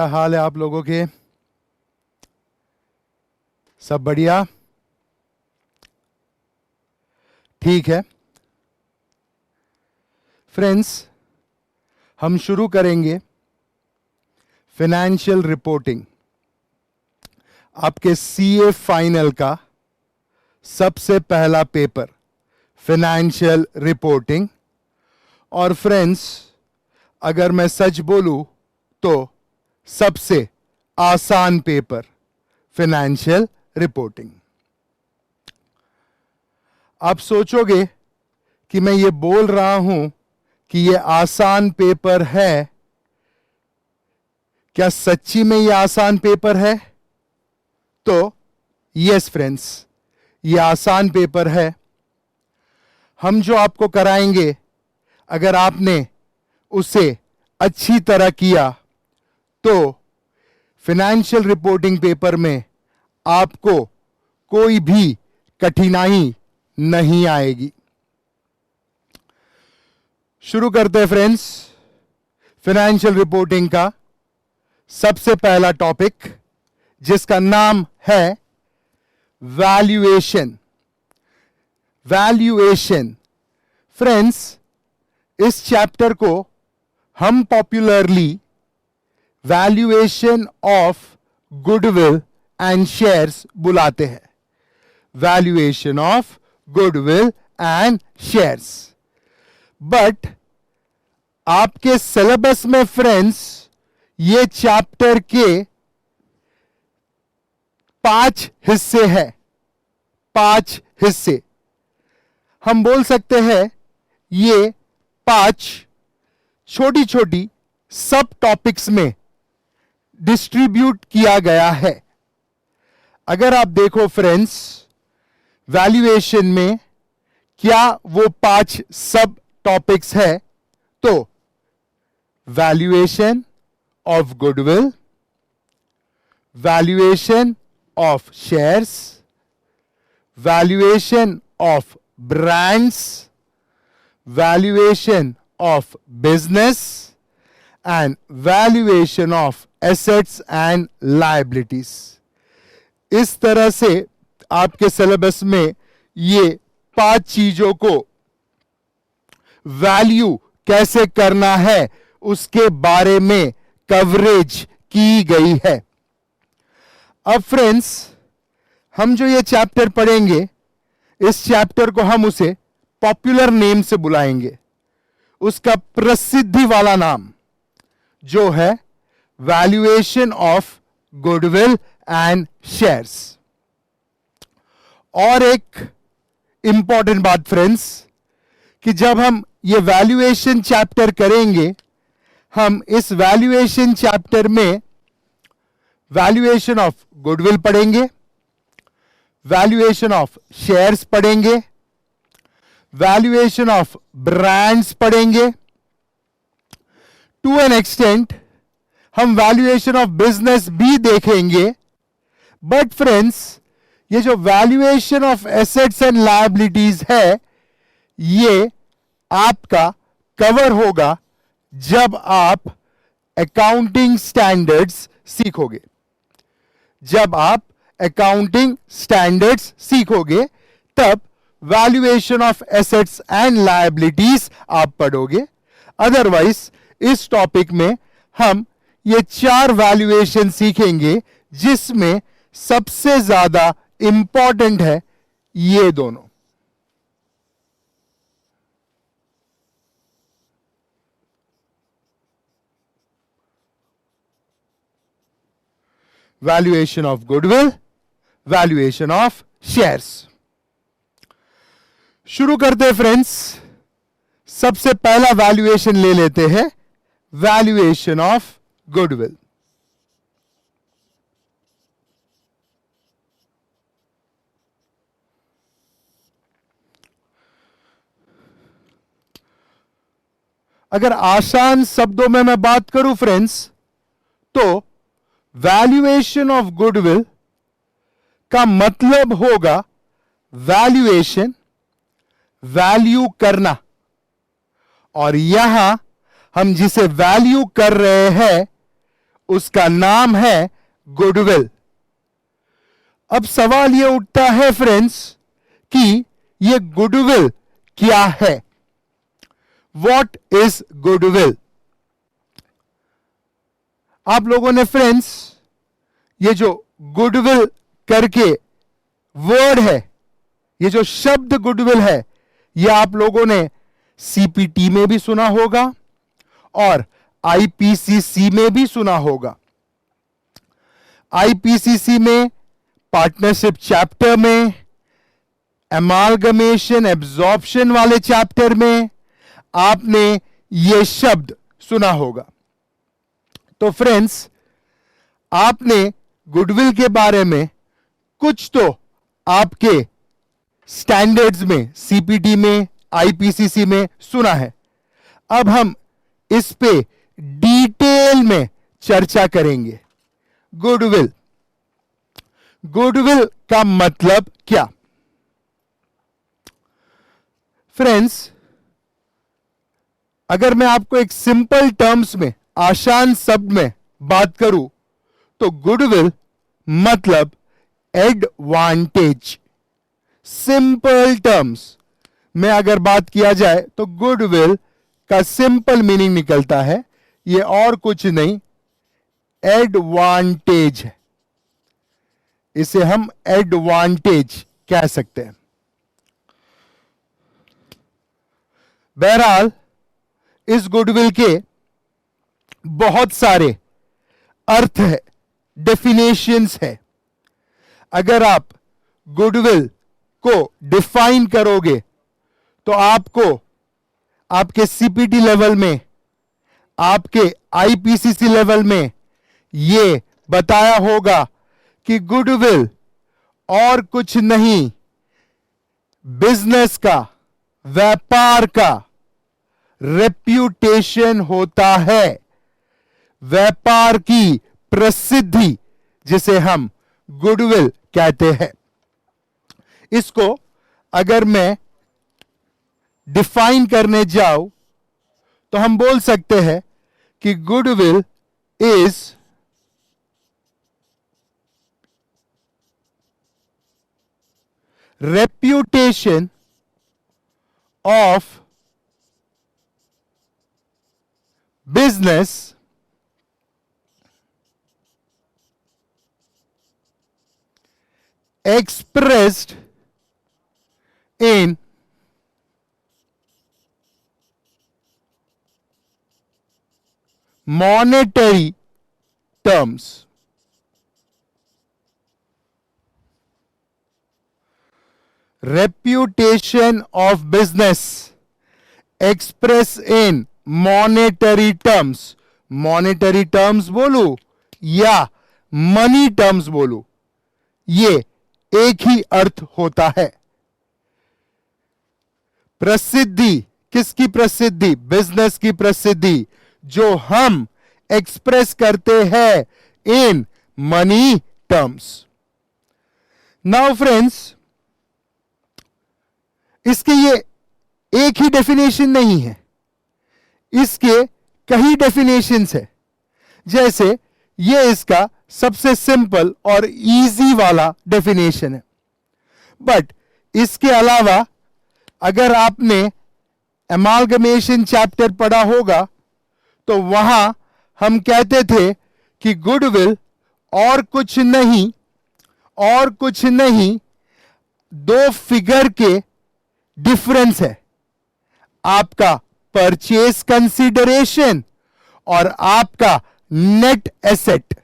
क्या हाल है आप लोगों के? सब बढ़िया? ठीक है फ्रेंड्स, हम शुरू करेंगे फाइनेंशियल रिपोर्टिंग, आपके सीए फाइनल का सबसे पहला पेपर फाइनेंशियल रिपोर्टिंग। और फ्रेंड्स, अगर मैं सच बोलूं तो सबसे आसान पेपर फाइनेंशियल रिपोर्टिंग। आप सोचोगे कि मैं ये बोल रहा हूं कि ये आसान पेपर है, क्या सच्ची में ये आसान पेपर है? तो यस फ्रेंड्स, ये आसान पेपर है। हम जो आपको कराएंगे, अगर आपने उसे अच्छी तरह किया तो फाइनेंशियल रिपोर्टिंग पेपर में आपको कोई भी कठिनाई नहीं आएगी। शुरू करते हैं फ्रेंड्स, फाइनेंशियल रिपोर्टिंग का सबसे पहला टॉपिक, जिसका नाम है वैल्यूएशन। वैल्यूएशन फ्रेंड्स, इस चैप्टर को हम popularly valuation of goodwill and shares बुलाते हैं। Valuation of goodwill and shares. But आपके सिलेबस में फ्रेंड्स ये चैप्टर के 5 हिस्से हैं। 5 हिस्से, हम बोल सकते हैं ये 5 छोटी छोटी सब टॉपिक्स में डिस्ट्रीब्यूट किया गया है। अगर आप देखो फ्रेंड्स, वैल्यूएशन में क्या वो 5 सब टॉपिक्स है, तो valuation of goodwill, valuation of shares, valuation of brands, valuation of business and valuation of assets and liabilities. इस तरह से आपके सिलेबस में ये 5 चीजों को वैल्यू कैसे करना है उसके बारे में कवरेज की गई है। अब फ्रेंड्स, हम जो ये चैप्टर पढ़ेंगे, इस चैप्टर को हम उसे पॉपुलर नेम से बुलाएंगे। उसका प्रसिद्धि वाला नाम जो है valuation of goodwill and shares. और एक इंपॉर्टेंट बात फ्रेंड्स, कि जब हम ये वैल्यूएशन चैप्टर करेंगे, हम इस वैल्यूएशन चैप्टर में वैल्यूएशन ऑफ गुडविल पढ़ेंगे, वैल्यूएशन ऑफ शेयर्स पढ़ेंगे, वैल्यूएशन ऑफ ब्रांड्स पढ़ेंगे। टू एन एक्सटेंट हम वैल्यूएशन ऑफ बिजनेस भी देखेंगे। बट फ्रेंड्स, ये जो valuation of assets and liabilities है, ये आपका कवर होगा जब आप अकाउंटिंग स्टैंडर्ड्स सीखोगे। जब आप अकाउंटिंग स्टैंडर्ड्स सीखोगे, तब valuation of assets and liabilities आप पढ़ोगे। अदरवाइज इस टॉपिक में हम ये 4 वैल्यूएशन सीखेंगे, जिसमें सबसे ज्यादा इंपॉर्टेंट है ये दोनों। Valuation of goodwill, valuation of shares. शुरू करते हैं फ्रेंड्स, सबसे पहला वैल्यूएशन ले लेते हैं, वैल्यूएशन ऑफ गुडविल। अगर आसान शब्दों में मैं बात करूं फ्रेंड्स, तो वैल्यूएशन ऑफ गुडविल का मतलब होगा वैल्यूएशन, वैल्यू करना। और यहां हम जिसे वैल्यू कर रहे हैं उसका नाम है गुडविल। अब सवाल यह उठता है फ्रेंड्स कि यह गुडविल क्या है? What is goodwill? आप लोगों ने फ्रेंड्स ये जो गुडविल करके वर्ड है, ये जो शब्द गुडविल है, यह आप लोगों ने सीपीटी में भी सुना होगा और आईपीसीसी में भी सुना होगा। आईपीसीसी में पार्टनरशिप चैप्टर में, एमालगमेशन एब्जॉर्प्शन वाले चैप्टर में आपने यह शब्द सुना होगा। तो फ्रेंड्स, आपने गुडविल के बारे में कुछ तो आपके स्टैंडर्ड्स में, सीपीटी में, आईपीसीसी में सुना है। अब हम इस पे डिटेल में चर्चा करेंगे। गुडविल, गुडविल का मतलब क्या? फ्रेंड्स, अगर मैं आपको एक सिंपल टर्म्स में, आसान शब्द में बात करूं तो गुडविल मतलब एडवांटेज। सिंपल टर्म्स में अगर बात किया जाए तो गुडविल का सिंपल मीनिंग निकलता है, ये और कुछ नहीं, एडवांटेज है। इसे हम एडवांटेज कह सकते हैं। बहरहाल इस गुडविल के बहुत सारे अर्थ है, डेफिनेशंस है। अगर आप गुडविल को डिफाइन करोगे तो आपको आपके सीपीटी लेवल में, आपके आईपीसीसी लेवल में यह बताया होगा कि गुडविल और कुछ नहीं, बिजनेस का, व्यापार का रेप्यूटेशन होता है। व्यापार की प्रसिद्धि जिसे हम गुडविल कहते हैं। इसको अगर मैं डिफाइन करने जाऊं तो हम बोल सकते हैं कि goodwill is reputation of business expressed in monetary terms. Reputation of business express in monetary terms. Monetary terms बोलूं या मनी टर्म्स बोलूं, ये एक ही अर्थ होता है। प्रसिद्धि, किसकी प्रसिद्धि? बिजनेस की प्रसिद्धि, जो हम एक्सप्रेस करते हैं in money terms. Now friends, इसके ये एक ही डेफिनेशन नहीं है, इसके कई डेफिनेशंस है। जैसे ये इसका सबसे सिंपल और इजी वाला डेफिनेशन है। बट इसके अलावा अगर आपने एमालगमेशन चैप्टर पढ़ा होगा तो वहां हम कहते थे कि गुडविल और कुछ नहीं, दो फिगर के डिफरेंस है, आपका परचेज कंसीडरेशन और आपका नेट एसेट।